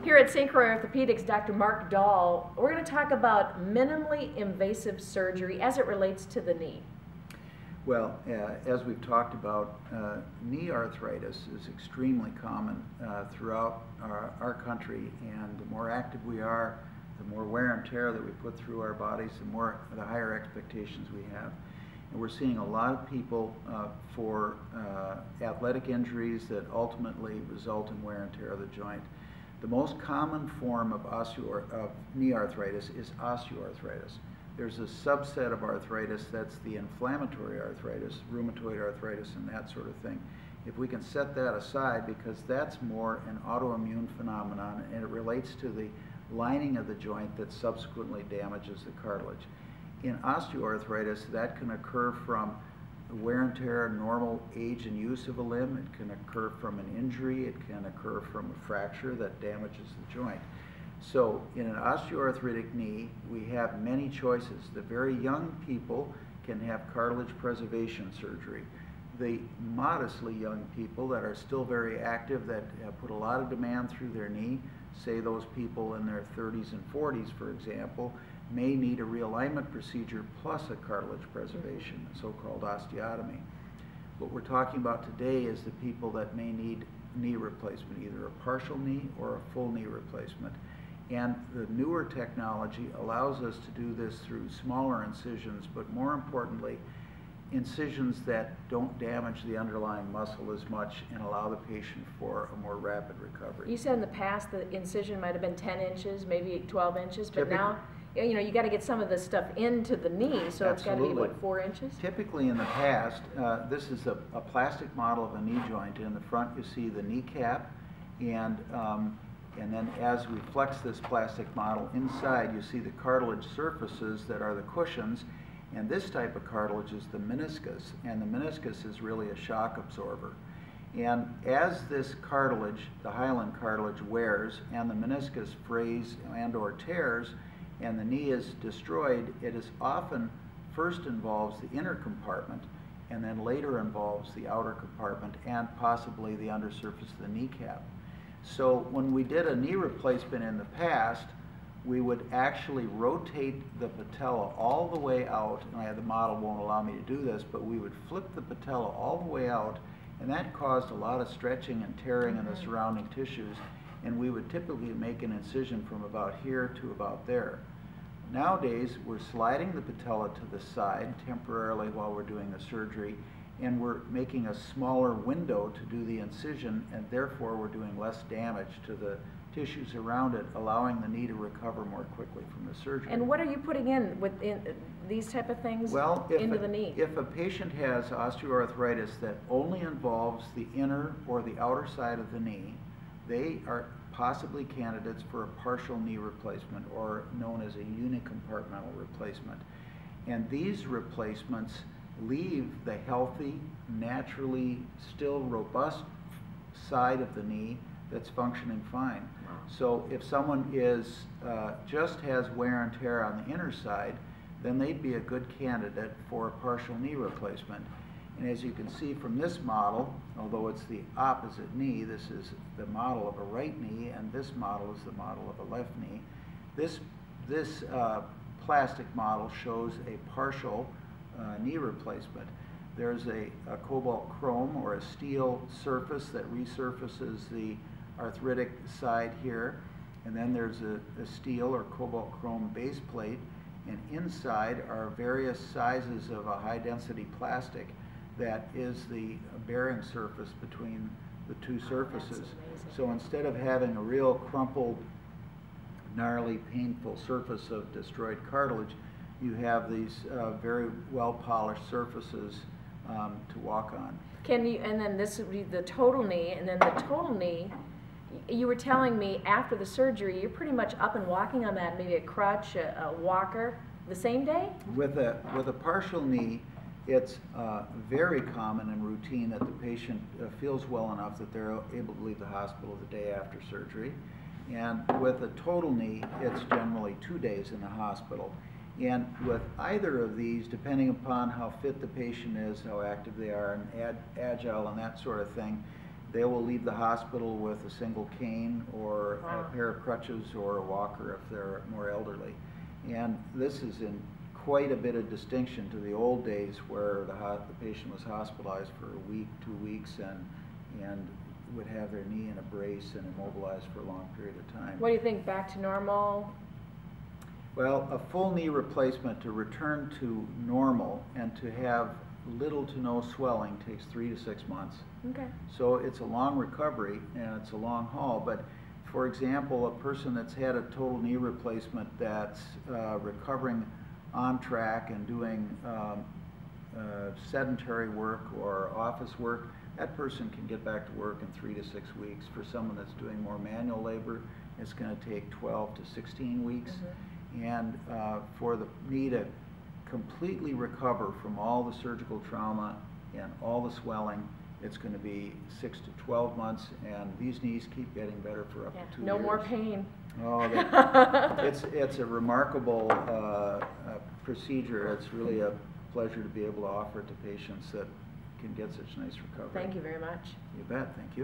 Here at St. Croix Orthopaedics, Dr. Mark Dahl, we're going to talk about minimally invasive surgery as it relates to the knee. Well, as we've talked about, knee arthritis is extremely common throughout our country, and the more active we are, the more wear and tear that we put through our bodies, the higher expectations we have. And we're seeing a lot of people for athletic injuries that ultimately result in wear and tear of the joint. The most common form of knee arthritis is osteoarthritis. There's a subset of arthritis that's the inflammatory arthritis, rheumatoid arthritis, and that sort of thing. If we can set that aside, because that's more an autoimmune phenomenon and it relates to the lining of the joint that subsequently damages the cartilage. In osteoarthritis, that can occur from wear and tear, normal age and use of a limb. It can occur from an injury. It can occur from a fracture that damages the joint. So in an osteoarthritic knee, we have many choices. The very young people can have cartilage preservation surgery. The modestly young people that are still very active, that put a lot of demand through their knee, say those people in their 30s and 40s, for example, may need a realignment procedure plus a cartilage preservation, a so-called osteotomy. What we're talking about today is the people that may need knee replacement, either a partial knee or a full knee replacement. And the newer technology allows us to do this through smaller incisions, but more importantly, incisions that don't damage the underlying muscle as much and allow the patient for a more rapid recovery. You said in the past the incision might have been 10 inches, maybe 12 inches, but now, you know, you got to get some of this stuff into the knee, so it's got to be, what, 4 inches? Typically in the past, this is a plastic model of a knee joint. In the front you see the kneecap, and then as we flex this plastic model inside, you see the cartilage surfaces that are the cushions. And this type of cartilage is the meniscus, and the meniscus is really a shock absorber. And as this cartilage, the hyaline cartilage, wears and the meniscus frays and or tears and the knee is destroyed, it is often first involves the inner compartment and then later involves the outer compartment and possibly the undersurface of the kneecap. So when we did a knee replacement in the past, we would actually rotate the patella all the way out, and the model won't allow me to do this, but we would flip the patella all the way out, and that caused a lot of stretching and tearing in the surrounding tissues, and we would typically make an incision from about here to about there. Nowadays, we're sliding the patella to the side temporarily while we're doing the surgery, and we're making a smaller window to do the incision, and therefore we're doing less damage to the tissues around it, allowing the knee to recover more quickly from the surgery. And what are you putting in these type of things into the knee? If a patient has osteoarthritis that only involves the inner or the outer side of the knee, they are possibly candidates for a partial knee replacement, or known as a unicompartmental replacement. And these replacements leave the healthy, naturally still robust side of the knee that's functioning fine. So if someone just has wear and tear on the inner side, then they'd be a good candidate for a partial knee replacement. And as you can see from this model, although it's the opposite knee, this is the model of a right knee, and this model is the model of a left knee. This plastic model shows a partial knee replacement. There's a cobalt chrome or a steel surface that resurfaces the arthritic side here, and then there's a steel or cobalt chrome base plate, and inside are various sizes of a high density plastic that is the bearing surface between the two surfaces. So instead of having a real crumpled, gnarly, painful surface of destroyed cartilage, you have these very well polished surfaces to walk on. Can you, and then this would be the total knee, and then the total knee, you were telling me after the surgery, you're pretty much up and walking on that, maybe a crutch, a walker, the same day? With a partial knee, it's very common and routine that the patient feels well enough that they're able to leave the hospital the day after surgery. And with a total knee, it's generally 2 days in the hospital. And with either of these, depending upon how fit the patient is, how active they are, and agile and that sort of thing, they will leave the hospital with a single cane or pair of crutches or a walker if they're more elderly. And this is in quite a bit of distinction to the old days where the patient was hospitalized for a week, 2 weeks, and would have their knee in a brace and immobilized for a long period of time. What do you think, back to normal? Well, a full knee replacement to return to normal and to have little to no swelling takes 3 to 6 months. Okay. So it's a long recovery and it's a long haul. But for example, a person that's had a total knee replacement that's recovering on track and doing sedentary work or office work, that person can get back to work in 3 to 6 weeks. For someone that's doing more manual labor, it's going to take 12 to 16 weeks. Mm-hmm. And for the knee to completely recover from all the surgical trauma and all the swelling, it's going to be 6 to 12 months, and these knees keep getting better for up to 2 years. No more pain. Oh, it's a remarkable procedure. It's really a pleasure to be able to offer it to patients that can get such nice recovery. Thank you very much. You bet. Thank you.